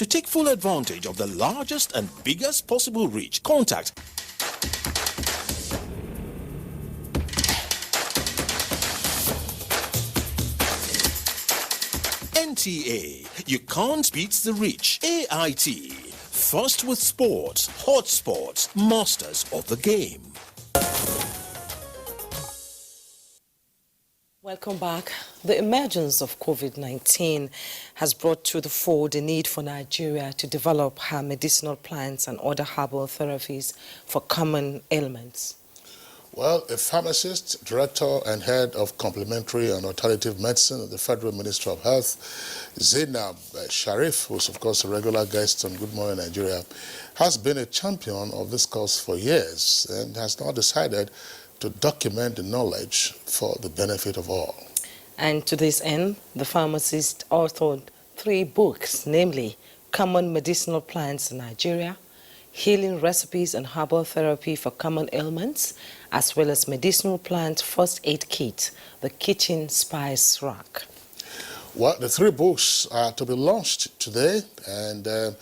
To take full advantage of the largest and biggest possible reach, contact NTA. You can't beat the reach. AIT. First with sports, hotspots, masters of the game. Welcome back. The emergence of COVID-19 has brought to the fore the need for Nigeria to develop her medicinal plants and other herbal therapies for common ailments. Well, a pharmacist, director and head of complementary and alternative medicine at the Federal Ministry of Health, Zainab Shariff, who's of course a regular guest on Good Morning Nigeria, has been a champion of this cause for years and has now decided to document the knowledge for the benefit of all. And to this end, the pharmacist authored 3 books, namely Common Medicinal Plants in Nigeria, Healing Recipes and Herbal Therapy for Common Ailments, as well as Medicinal Plant First Aid Kit, the Kitchen Spice Rack. Well, the 3 books are to be launched today, and the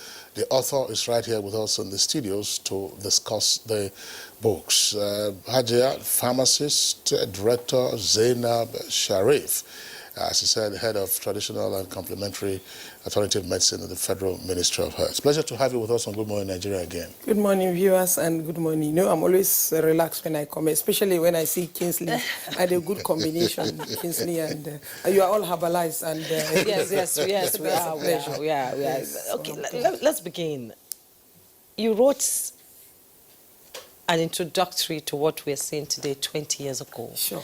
author is right here with us in the studios to discuss the books. Hajiya, pharmacist, director Zainab Shariff, as I said, head of traditional and complementary alternative medicine at the Federal Ministry of Health. It's a pleasure to have you with us on Good Morning Nigeria again. Good morning, viewers, and good morning. You know, I'm always relaxed when I come, especially when I see Kingsley. I had a good combination, Kingsley, and you are all herbalized. And yes, we are. Yes, okay, let's begin. You wrote an introductory to what we're seeing today 20 years ago. Sure.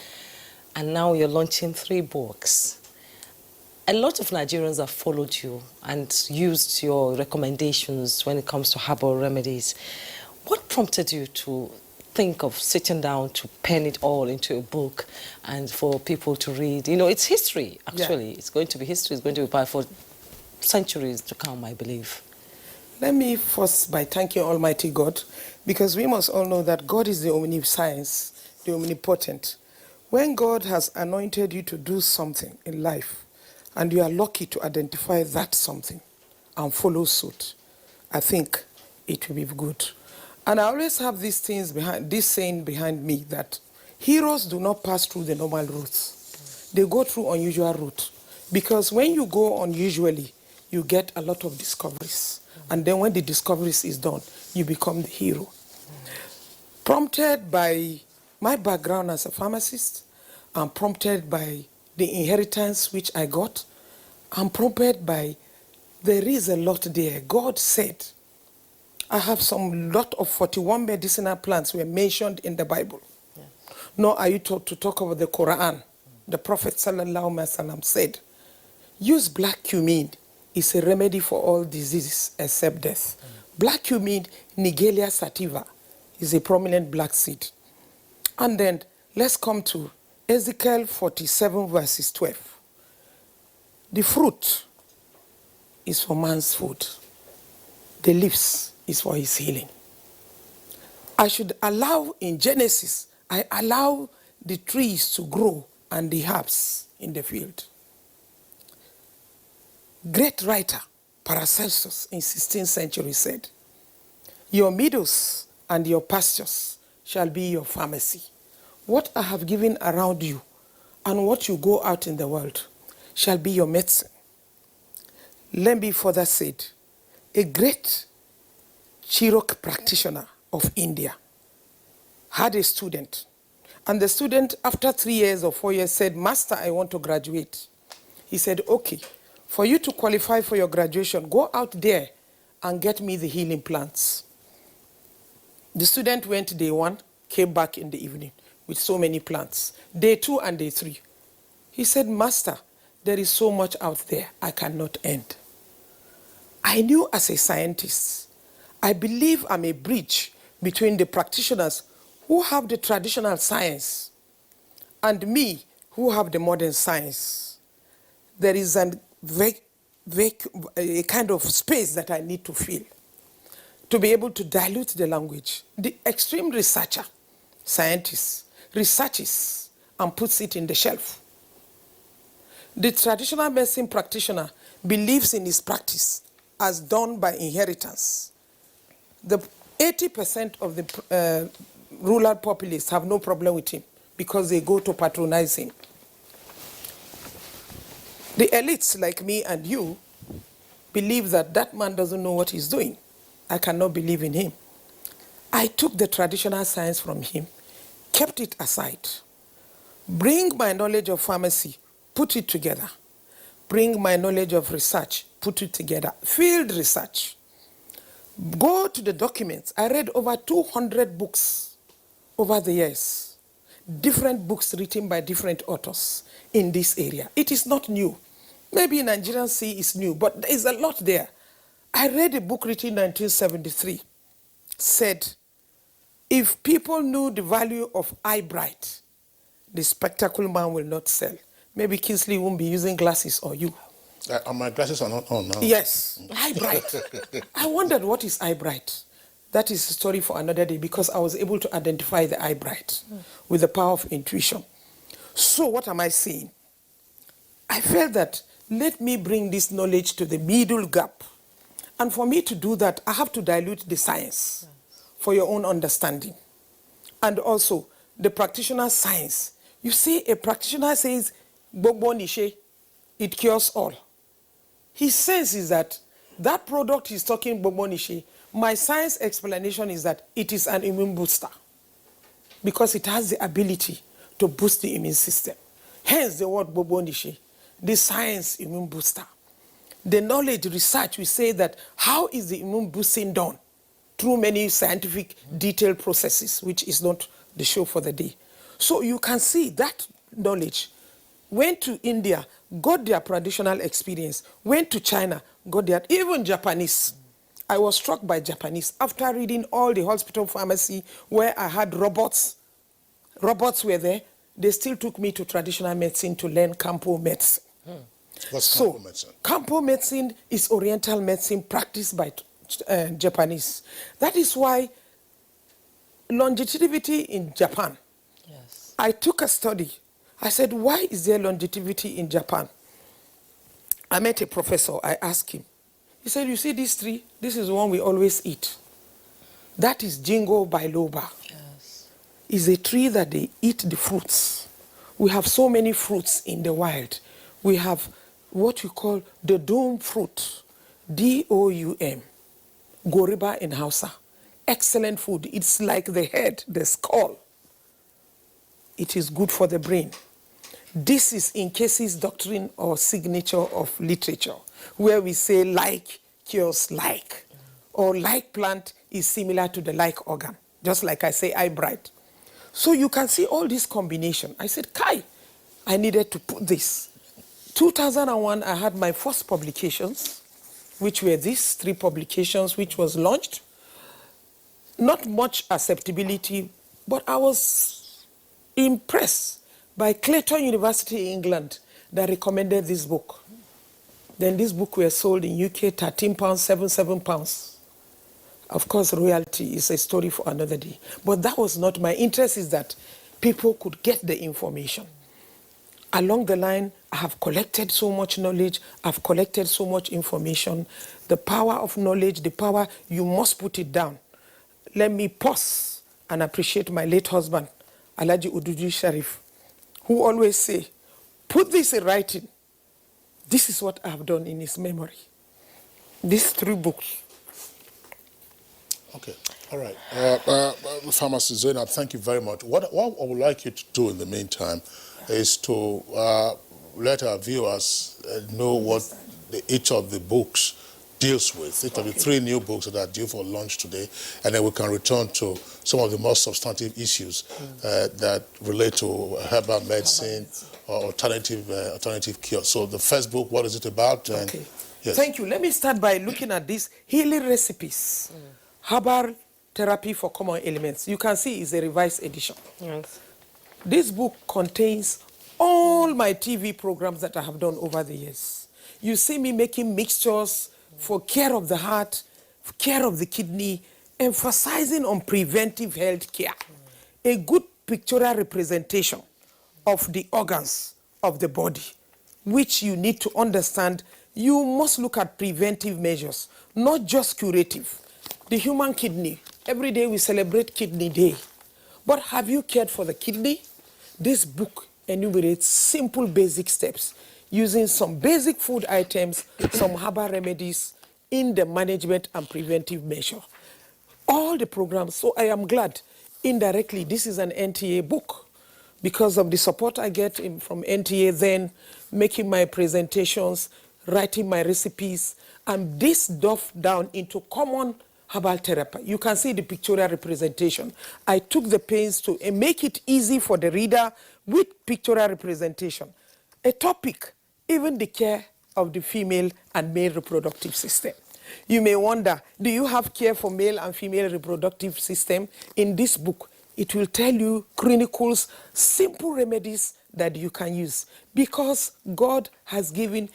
And now you're launching 3 books. A lot of Nigerians have followed you and used your recommendations when it comes to herbal remedies. What prompted you to think of sitting down to pen it all into a book and for people to read? You know, it's history, actually. Yeah. It's going to be history. It's going to be part for centuries to come, I believe. Let me first by thanking Almighty God, because we must all know that God is the omniscience, the omnipotent. When God has anointed you to do something in life, and you are lucky to identify that something and follow suit, I think it will be good. And I always have these things behind, this saying behind me, that heroes do not pass through the normal routes. They go through unusual route. Because when you go unusually, you get a lot of discoveries. And then when the discoveries is done, you become the hero. Prompted by my background as a pharmacist, I'm prompted by the inheritance which I got. I'm prompted by, there is a lot there. God said, I have some lot of 41 medicinal plants were mentioned in the Bible. Yeah. Nor are you taught to talk about the Quran. The Prophet ﷺ said, use black cumin. It's a remedy for all diseases except death. Black cumin, Nigeria sativa, is a prominent black seed. And then let's come to Ezekiel 47 verses 12. The fruit is for man's food. The leaves is for his healing. I should allow, in Genesis, I allow the trees to grow and the herbs in the field. Great writer, Paracelsus, in 16th century said, your meadows and your pastures shall be your pharmacy. What I have given around you and what you go out in the world shall be your medicine. Let me further said, a great Cherokee practitioner of India had a student. And the student, after 3 years or 4 years, said, Master, I want to graduate. He said, okay, for you to qualify for your graduation, go out there and get me the healing plants. The student went day 1, came back in the evening with so many plants. Day 2 and day 3. He said, Master, there is so much out there, I cannot end. I knew as a scientist, I believe I'm a bridge between the practitioners who have the traditional science and me who have the modern science. There is a kind of space that I need to fill to be able to dilute the language. The extreme researcher, scientist, researches and puts it in the shelf. The traditional medicine practitioner believes in his practice as done by inheritance. The 80% of the rural populace have no problem with him because they go to patronize him. The elites like me and you believe that that man doesn't know what he's doing. I cannot believe in him. I took the traditional science from him, kept it aside. Bring my knowledge of pharmacy, put it together. Bring my knowledge of research, put it together. Field research. Go to the documents. I read over 200 books over the years. Different books written by different authors in this area. It is not new. Maybe Nigerian see is new, but there is a lot there. I read a book written in 1973, said, if people knew the value of eye bright, the spectacle man will not sell. Maybe Kingsley won't be using glasses, or you. My glasses are not on now. Yes, eye bright. I wondered, what is eye bright? That is a story for another day, because I was able to identify the eye bright with the power of intuition. So what am I saying? I felt that let me bring this knowledge to the middle gap. And for me to do that, I have to dilute the science for your own understanding. And also the practitioner science. You see, a practitioner says, Gbogbo Nishe, it cures all. His sense is that that product he's talking Gbogbo Nishe, my science explanation is that it is an immune booster because it has the ability to boost the immune system. Hence the word Gbogbo Nishe, the science immune booster. The knowledge research, we say that how is the immune boosting done? Through many scientific detailed processes, which is not the show for the day. So you can see that knowledge. Went to India, got their traditional experience. Went to China, got their, even Japanese. I was struck by Japanese. After reading all the hospital pharmacy where I had robots were there, they still took me to traditional medicine to learn Kampo medicine. What's Kampo medicine? Kampo medicine is Oriental medicine practiced by Japanese. That is why longevity in Japan. Yes. I took a study. I said, why is there longevity in Japan? I met a professor. I asked him. He said, you see this tree? This is the one we always eat. That is Jingo biloba. Yes. It's a tree that they eat the fruits. We have so many fruits in the wild. We have what we call the doom fruit, D-O-U-M, Goriba in Hausa. Excellent food. It's like the head, the skull. It is good for the brain. This is in cases doctrine or signature of literature, where we say like cures like, or like plant is similar to the like organ, just like I say eye bright. So you can see all this combination. I said, Kai, I needed to put this. 2001, I had my first publications, which were these 3 publications, which was launched. Not much acceptability, but I was impressed by Clayton University, England, that recommended this book. Then this book was sold in UK, £13, £7. Of course, royalty is a story for another day. But that was not my interest, is that people could get the information. Along the line, I have collected so much knowledge, I've collected so much information. The power of knowledge, the power, you must put it down. Let me pause and appreciate my late husband, Alhaji Uduju Shariff, who always say, put this in writing. This is what I have done in his memory. These 3 books. Okay, all right. Pharmacist Zainab, thank you very much. What I would like you to do in the meantime is to let our viewers know what each of the books deals with. Each of the 3 new books that are due for launch today, and then we can return to some of the more substantive issues that relate to herbal medicine or alternative cure. So the first book, what is it about? And, Okay. yes. Thank you. Let me start by looking at this healing recipes. Herbal therapy for common ailments. You can see it's a revised edition. Yes. This book contains all my TV programs that I have done over the years. You see me making mixtures for care of the heart, care of the kidney, emphasizing on preventive health care. A good pictorial representation of the organs of the body, which you need to understand you must look at preventive measures, not just curative. The human kidney, every day we celebrate Kidney Day. But have you cared for the kidney? This book enumerates simple basic steps using some basic food items, some herbal remedies in the management and preventive measure. All the programs, so I am glad indirectly this is an NTA book because of the support I get from NTA then, making my presentations, writing my recipes, and this dove down into common herbal therapy. You can see the pictorial representation. I took the pains to make it easy for the reader with pictorial representation. A topic, even the care of the female and male reproductive system. You may wonder, do you have care for male and female reproductive system? In this book, it will tell you chronicles, simple remedies that you can use because God has given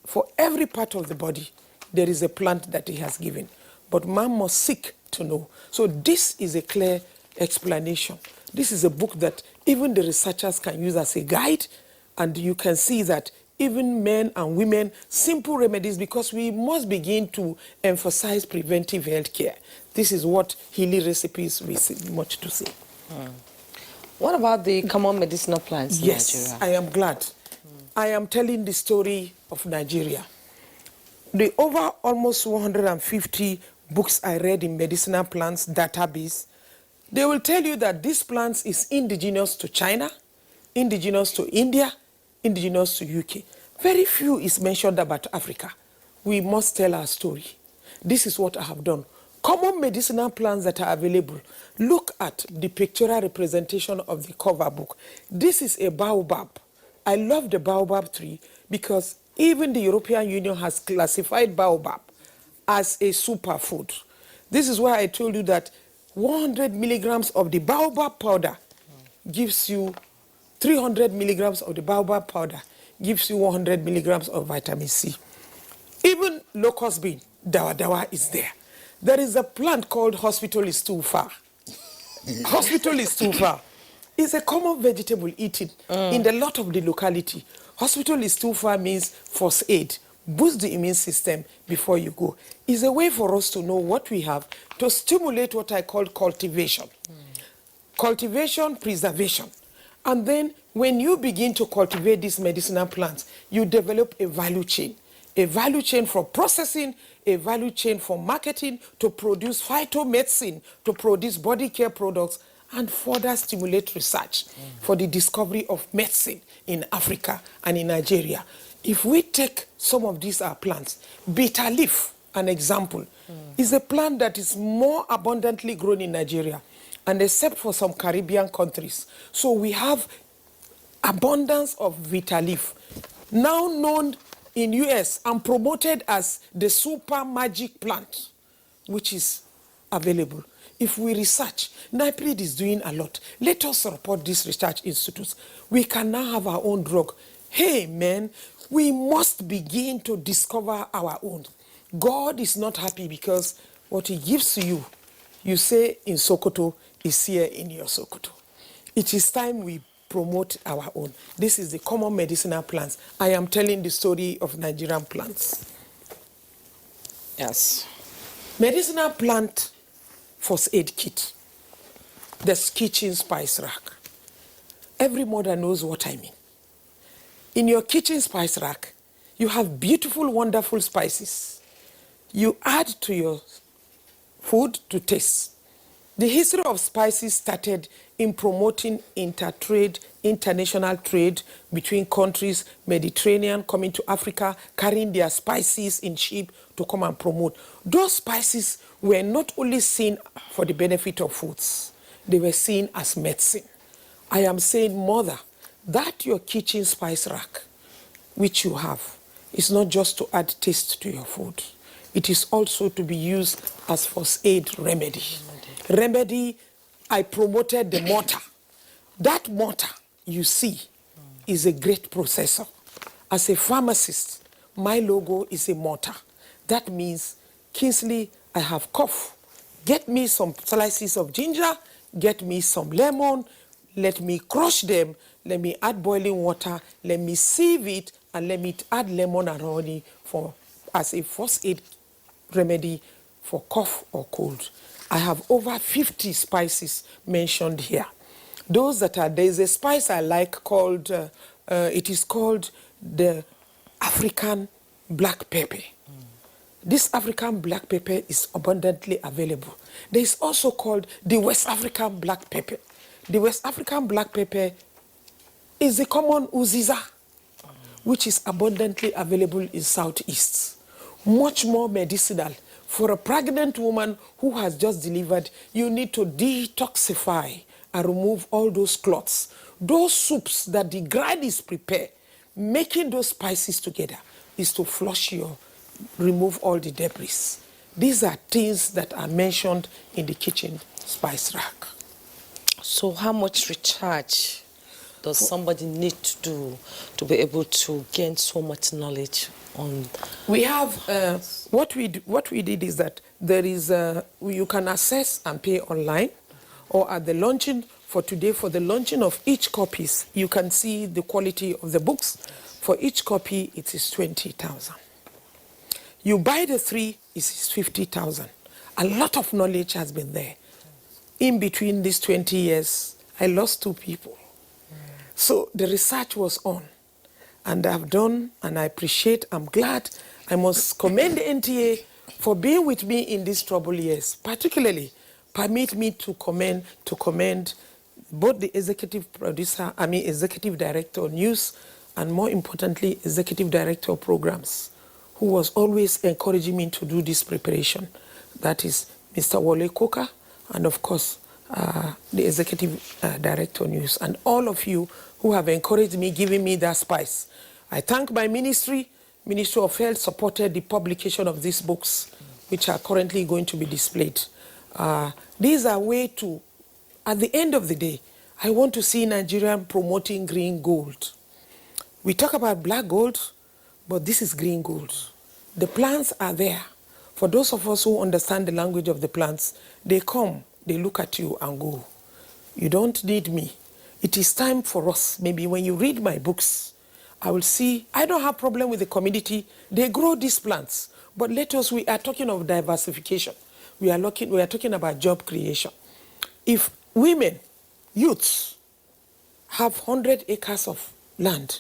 for every part of the body, there is a plant that he has given. But man must seek to know. So this is a clear explanation. This is a book that even the researchers can use as a guide, and you can see that even men and women, simple remedies, because we must begin to emphasize preventive health care. This is what healing recipes we see much to say. What about the common medicinal plants in Yes, Nigeria? I am glad. I am telling the story of Nigeria. The over almost 150 books I read in medicinal plants database, they will tell you that this plant is indigenous to China, indigenous to India, indigenous to UK. Very few is mentioned about Africa. We must tell our story. This is what I have done. Common medicinal plants that are available. Look at the pictorial representation of the cover book. This is a baobab. I love the baobab tree because even the European Union has classified baobab as a superfood. This is why I told you that 100 milligrams of the baobab powder gives you 300 milligrams of the baobab powder gives you 100 milligrams of vitamin C. Even locust bean, dawa dawa is there. There is a plant called hospital is too far. Hospital is too far. It's a common vegetable eaten in a lot of the locality. Hospital is too far means first aid. Boost the immune system before you go. It's a way for us to know what we have to stimulate what I call cultivation. Cultivation, preservation. And then when you begin to cultivate these medicinal plants, you develop a value chain. A value chain for processing, a value chain for marketing, to produce phytomedicine, to produce body care products, and further stimulate research for the discovery of medicine in Africa and in Nigeria. If we take some of these plants, bitter leaf, an example, is a plant that is more abundantly grown in Nigeria, and except for some Caribbean countries. So we have abundance of bitter leaf, now known in US and promoted as the super magic plant, which is available. If we research, NIPRID is doing a lot. Let us support these research institutes. We can now have our own drug. Hey, man, we must begin to discover our own. God is not happy because what he gives to you, you say in Sokoto, is here in your Sokoto. It is time we promote our own. This is the common medicinal plants. I am telling the story of Nigerian plants. Yes. Medicinal plant first aid kit. The kitchen spice rack. Every mother knows what I mean. In your kitchen spice rack, you have beautiful, wonderful spices. You add to your food to taste. The history of spices started in promoting international trade between countries, Mediterranean, coming to Africa, carrying their spices in ship to come and promote. Those spices were not only seen for the benefit of foods, they were seen as medicine. I am saying, mother, that your kitchen spice rack, which you have, is not just to add taste to your food. It is also to be used as first aid remedy. Remedy, I promoted the mortar. That mortar, you see, is a great processor. As a pharmacist, my logo is a mortar. That means, Kingsley, I have cough. Get me some slices of ginger, get me some lemon, let me crush them, let me add boiling water, let me sieve it, and let me add lemon and honey as a first aid remedy for cough or cold. I have over 50 spices mentioned here. Those that are, there's a spice I like called, it is called the African black pepper. This African black pepper is abundantly available. There is also called the West African black pepper. The West African black pepper is the common uziza, which is abundantly available in Southeast. Much more medicinal. For a pregnant woman who has just delivered, you need to detoxify and remove all those clots. Those soups that the grind is prepared, making those spices together is to flush remove all the debris. These are things that are mentioned in the kitchen spice rack. So how much recharge does somebody need to do to be able to gain so much knowledge on? We have, what we did is that there is, you can access and pay online, or at the launching for today, for the launching of each copies, you can see the quality of the books. For each copy, it is 20,000. You buy the 3, it is 50,000. A lot of knowledge has been there. In between these 20 years, I lost 2 people. So the research was on, and I've done, and I appreciate, I'm glad. I must commend the NTA for being with me in these troubled years. Particularly, permit me to commend both the executive director of news, and more importantly, executive director of programs, who was always encouraging me to do this preparation. That is Mr. Wole Koka, and of course, the executive director of news, and all of you who have encouraged me, giving me that spice. I thank my Ministry of Health supported the publication of these books, which are currently going to be displayed. These are ways to, at the end of the day, I want to see Nigeria promoting green gold. We talk about black gold, but this is green gold. The plants are there. For those of us who understand the language of the plants, they come, they look at you and go. You don't need me. It is time for us. Maybe when you read my books, I will see, I don't have problem with the community. They grow these plants. But we are talking of diversification. We are talking about job creation. If women, youths, have 100 acres of land,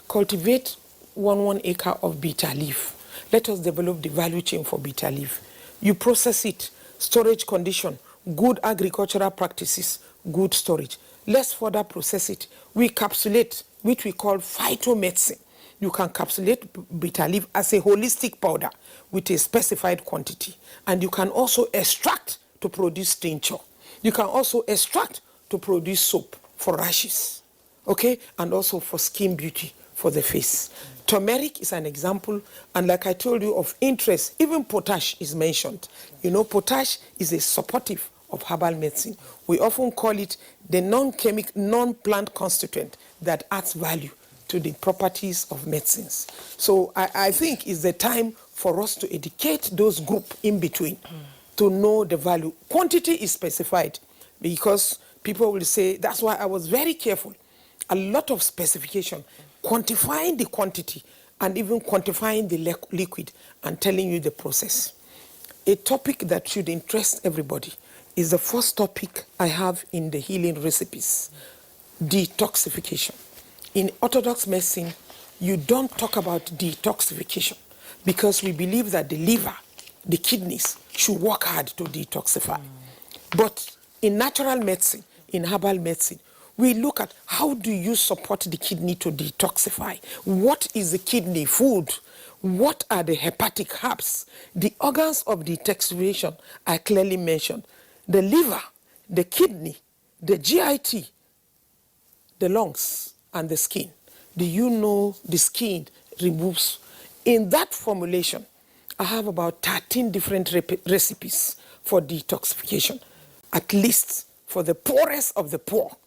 cultivate 1 acre of bitter leaf. Let us develop the value chain for bitter leaf. You process it, storage condition, good agricultural practices, good storage. Let's further process it. We capsulate, which we call phytomedicine. You can capsulate bitter leaf as a holistic powder with a specified quantity. And you can also extract to produce tincture. You can also extract to produce soap for rashes, okay? And also for skin beauty for the face. Turmeric is an example, and like I told you, of interest, even potash is mentioned. You know, potash is a supportive of herbal medicine. We often call it the non-plant constituent that adds value to the properties of medicines. So I think it's the time for us to educate those groups in between to know the value. Quantity is specified because people will say, that's why I was very careful. A lot of specification, quantifying the quantity and even quantifying the liquid and telling you the process. A topic that should interest everybody is the first topic I have in the healing recipes, detoxification. In Orthodox medicine, you don't talk about detoxification because we believe that the liver, the kidneys should work hard to detoxify. But in natural medicine, in herbal medicine, we look at how do you support the kidney to detoxify? What is the kidney food? What are the hepatic herbs? The organs of detoxification are clearly mentioned. The liver, the kidney, the GIT, the lungs, and the skin. Do you know the skin removes? In that formulation, I have about 13 different recipes for detoxification. At least for the poorest of the poor,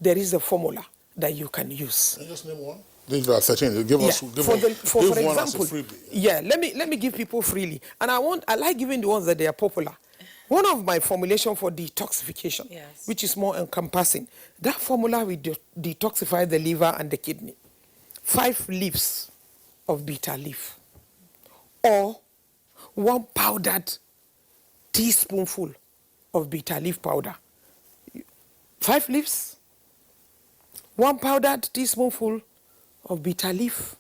there is a formula that you can use. Can you just name one? These are 13. Give us for example, yeah, let me give people freely. And I like giving the ones that they are popular. One of my formulation for detoxification, yes, which is more encompassing, that formula will detoxify the liver and the kidney. 5 leaves of bitter leaf, or 1 powdered teaspoonful of bitter leaf powder. 5 leaves, 1 powdered teaspoonful of bitter leaf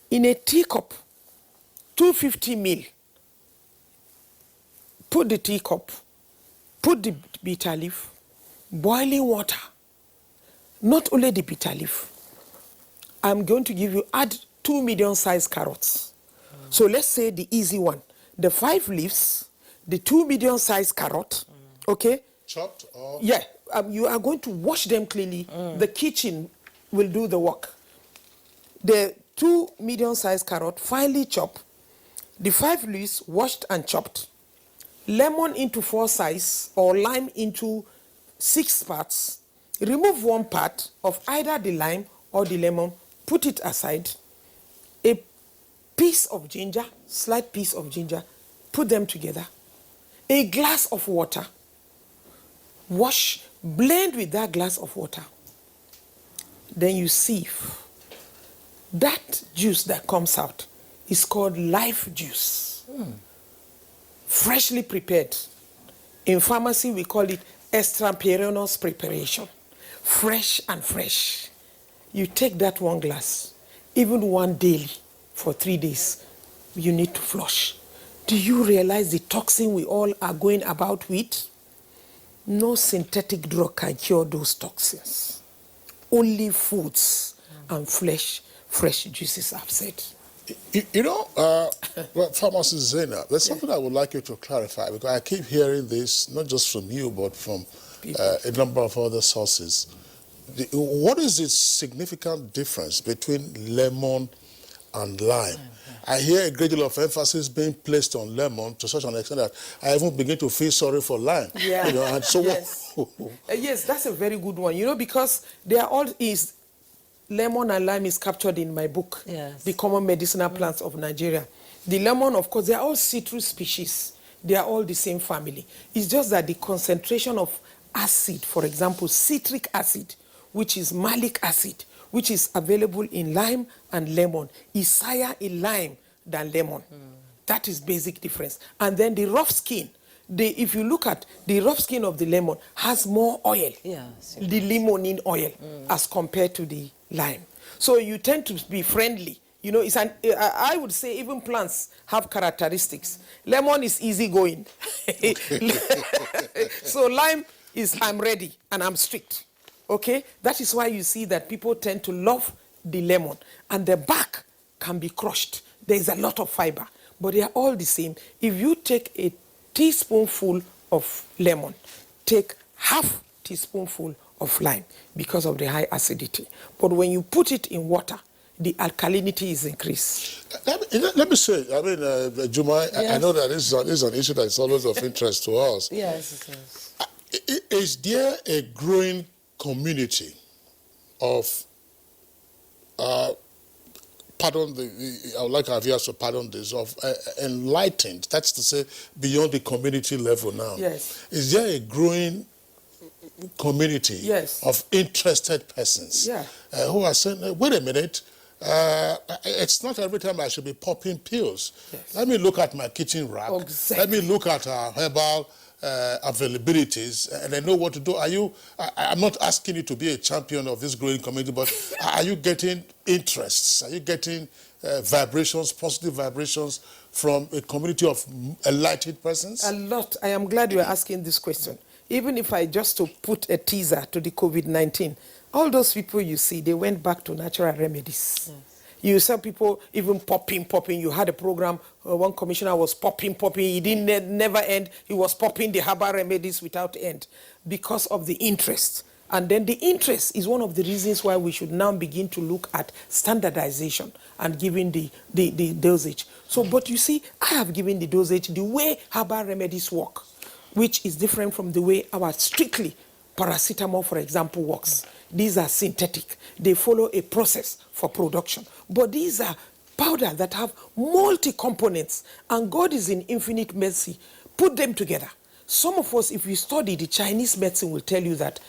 in a teacup, 250 ml. Put the teacup, put the bitter leaf, boiling water, not only the bitter leaf. I'm going to give you, add 2 medium-sized carrots. So let's say the easy one, the 5 leaves, the 2 medium-sized carrot, okay? Chopped or? Yeah, you are going to wash them cleanly. The kitchen will do the work. The 2 medium-sized carrot, finely chopped. The 5 leaves, washed and chopped. Lemon into 4 slices, or lime into 6 parts. Remove 1 part of either the lime or the lemon, put it aside. A piece of ginger, slight piece of ginger, put them together. A glass of water. Wash, blend with that glass of water. Then you sieve. That juice that comes out is called life juice. Freshly prepared. In pharmacy, we call it extemporaneous preparation. Fresh and fresh. You take that 1 glass, even 1 daily for 3 days, you need to flush. Do you realize the toxin we all are going about with? No synthetic drug can cure those toxins. Only foods and fresh juices, I've said. You know, well, Pharmacist Zainab, there's something I would like you to clarify, because I keep hearing this, not just from you, but from a number of other sources. What is the significant difference between lemon and lime? I hear a great deal of emphasis being placed on lemon to such an extent that I even begin to feel sorry for lime. Yeah. You know, and so Yes. Yes, that's a very good one. You know, because they are all lemon and lime is captured in my book, Yes. The Common Medicinal Plants of Nigeria. The lemon, of course, they are all citrus species. They are all the same family. It's just that the concentration of acid, for example, citric acid, which is malic acid, which is available in lime and lemon, is higher in lime than lemon. That is basic difference. And then the rough skin, if you look at the rough skin of the lemon, has more oil, Yes, the limonene oil, as compared to the lime. So you tend to be friendly. You know, I would say even plants have characteristics. Lemon is easygoing. So lime is, I'm ready and I'm strict. Okay? That is why you see that people tend to love the lemon. And the bark can be crushed. There is a lot of fiber. But they are all the same. If you take a teaspoonful of lemon, take half teaspoonful of lime because of the high acidity. But when you put it in water, the alkalinity is increased. Let me say, I mean, Juma, Yes. I know that this is an issue that is always of interest to us. Yes, it is. Is there a growing community of, I would like our viewers to pardon this, of enlightened, that's to say, beyond the community level now? Yes. Is there a growing community Yes. of interested persons who are saying, wait a minute, it's not every time I should be popping pills. Yes. Let me look at my kitchen rack. Exactly. Let me look at our herbal availabilities, and I know what to do. I'm not asking you to be a champion of this growing community, but are you getting interests? Are you getting vibrations, positive vibrations from a community of enlightened persons? A lot. I am glad you are asking this question. Even if I just to put a teaser to the COVID-19, all those people you see, they went back to natural remedies. Yes. You saw people even popping. You had a program, one commissioner was popping. He didn't never end. He was popping the herbal remedies without end because of the interest. And then the interest is one of the reasons why we should now begin to look at standardization and giving the dosage. So, but you see, I have given the dosage the way herbal remedies work, which is different from the way our strictly paracetamol, for example, works. These are synthetic. They follow a process for production. But these are powder that have multi-components, and God is in infinite mercy. Put them together. Some of us, if you study the Chinese medicine, will tell you that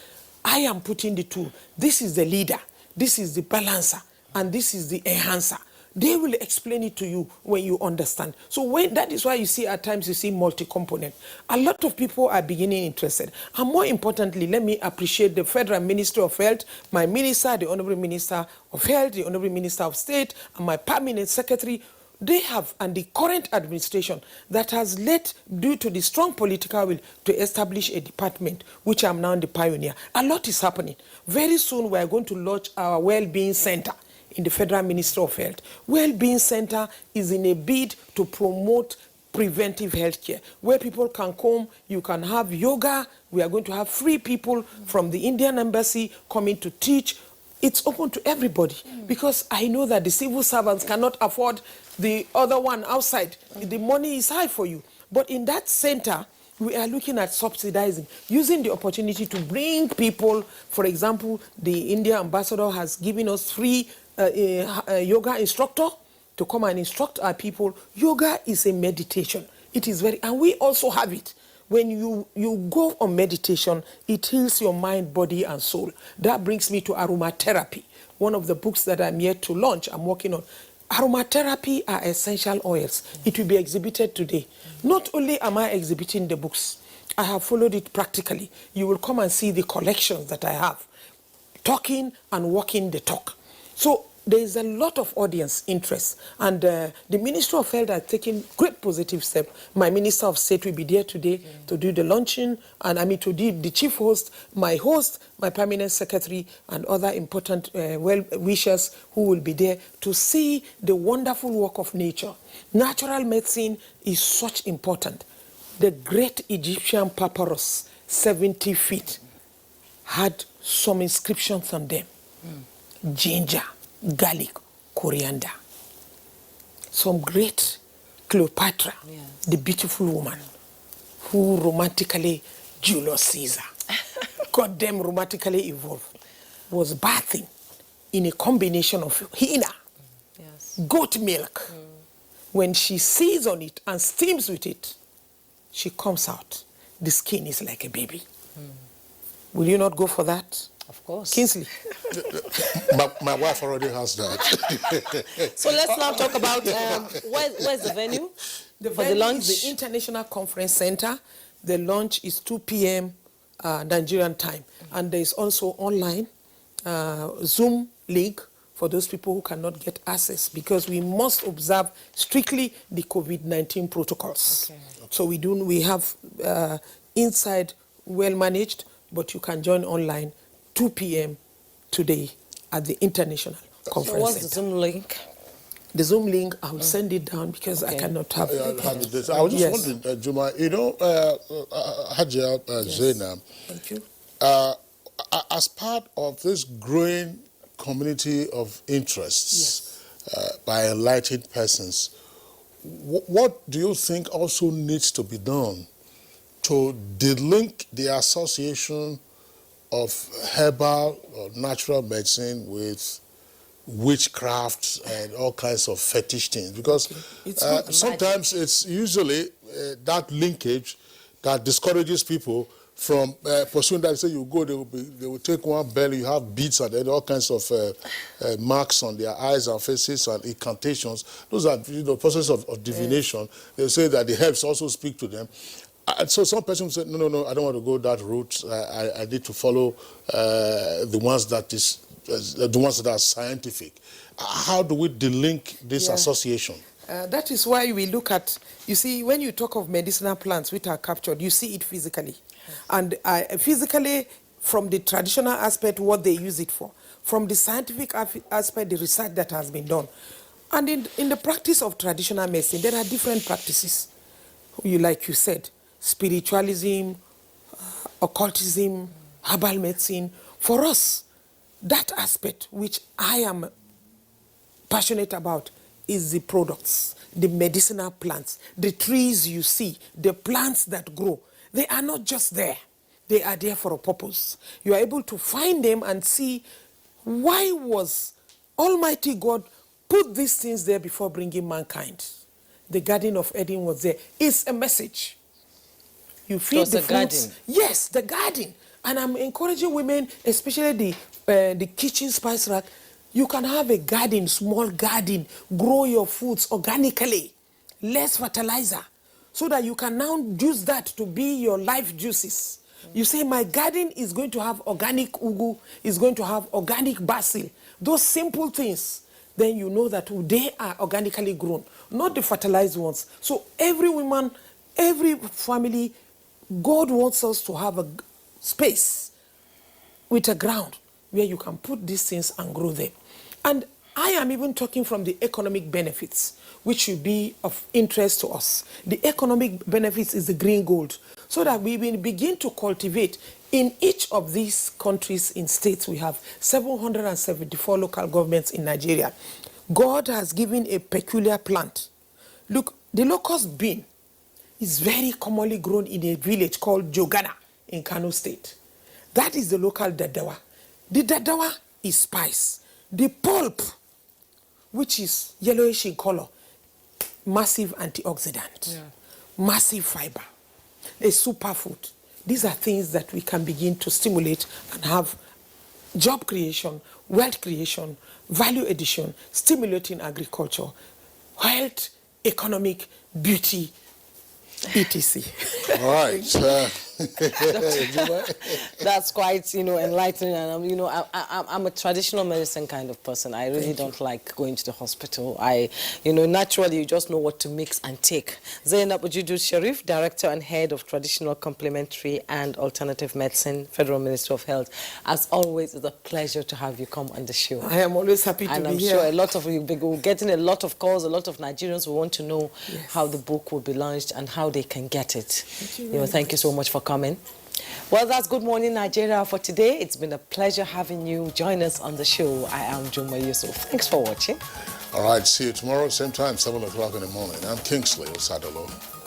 I am putting the two. This is the leader, this is the balancer, and this is the enhancer. They will explain it to you when you understand. So that is why you see at times you see multi-component. A lot of people are beginning interested. And more importantly, let me appreciate the Federal Ministry of Health, my minister, the Honorable Minister of Health, the Honorable Minister of State, and my permanent secretary. They have, and the current administration that has led, due to the strong political will, to establish a department, which I'm now the pioneer. A lot is happening. Very soon we are going to launch our well-being center in the Federal Ministry of Health. Well-being center is in a bid to promote preventive health care, where people can come, you can have yoga. We are going to have free people from the Indian Embassy coming to teach. It's open to everybody, because I know that the civil servants cannot afford the other one outside. The money is high for you. But in that center, we are looking at subsidizing, using the opportunity to bring people. For example, the India ambassador has given us free yoga instructor to come and instruct our people. Yoga is a meditation. It is very, and we also have it. When you go on meditation, it heals your mind, body, and soul. That brings me to aromatherapy, one of the books that I'm yet to launch, I'm working on. Aromatherapy are essential oils. It will be exhibited today. Not only am I exhibiting the books, I have followed it practically. You will come and see the collections that I have, talking and walking the talk. So there is a lot of audience interest, and the Ministry of Health has taken great positive steps. My Minister of State will be there today to do the launching, and I mean to do the chief host, my permanent secretary, and other important well-wishers who will be there to see the wonderful work of nature. Natural medicine is such important. The great Egyptian papyrus, 70 feet, had some inscriptions on them. Ginger, garlic, coriander. Some great Cleopatra, the beautiful woman who romantically, Julius Caesar, got them romantically involved, was bathing in a combination of henna, goat milk. When she sees on it and steams with it, she comes out. The skin is like a baby. Will you not go for that? Of course. Kingsley. My wife already has that. So let's now talk about where's the venue The for the venue launch? is the International Conference Center. The launch is 2 p.m. Nigerian time. And there is also online Zoom link for those people who cannot get access, because we must observe strictly the COVID-19 protocols. Okay. So we have inside well managed, but you can join online 2 p.m. today at the International Conference So what's Center. the Zoom link? The Zoom link, I will send it down because I cannot have it. I was just wondering, Juma, you know, Hajiya, Zainab, Thank you. As part of this growing community of interests by enlightened persons, what do you think also needs to be done to delink the association of herbal or natural medicine with witchcraft and all kinds of fetish things? Because sometimes it's usually that linkage that discourages people from pursuing that. Say you go, they will take one bell, you have beads and then all kinds of marks on their eyes and faces and incantations. Those are process of divination. They say that the herbs also speak to them. So some person said, no, I don't want to go that route. I need to follow the ones that are scientific. How do we delink this association? That is why we look at, you see, when you talk of medicinal plants which are captured, you see it physically. And physically, from the traditional aspect, what they use it for. From the scientific aspect, the research that has been done. And in the practice of traditional medicine, there are different practices. Like you said, spiritualism, occultism, herbal medicine. For us, that aspect which I am passionate about is the products, the medicinal plants, the trees you see, the plants that grow. They are not just there. They are there for a purpose. You are able to find them and see why was Almighty God put these things there before bringing mankind. The Garden of Eden was there. It's a message. You feed the fruits. Garden. Yes, the garden. And I'm encouraging women, especially the kitchen spice rack, You can have a garden, small garden, grow your foods organically, less fertilizer, so that you can now use that to be your life juices. You say, my garden is going to have organic ugu, is going to have organic basil. Those simple things, then you know that they are organically grown, not the fertilized ones. So every woman, every family, God wants us to have a space with a ground where you can put these things and grow them. And I am even talking from the economic benefits, which should be of interest to us. The economic benefits is the green gold, so that we will begin to cultivate. In each of these countries, in states, we have 774 local governments in Nigeria. God has given a peculiar plant. Look, the locust bean is very commonly grown in a village called Jogana in Kano State. That is the local dadawa. The dadawa is spice. The pulp, which is yellowish in color, massive antioxidant, massive fiber, a superfood. These are things that we can begin to stimulate and have job creation, wealth creation, value addition, stimulating agriculture, health, economic, beauty, etc. All right. That's quite, enlightening. And I'm a traditional medicine kind of person. I really don't like going to the hospital. Naturally, you just know what to mix and take. Zainab Shariff, Director and Head of Traditional Complementary and Alternative Medicine, Federal Ministry of Health. As always, it's a pleasure to have you come on the show. I am always happy to be here. And I'm sure a lot of you will be getting a lot of calls. A lot of Nigerians will want to know how the book will be launched and how they can get it. Thank you so much for coming. Well, that's Good Morning Nigeria for today. It's been a pleasure having you join us on the show. I am Juma Yusuf. Thanks for watching. All right, see you tomorrow, same time, 7 o'clock in the morning. I'm Kingsley Osadolo.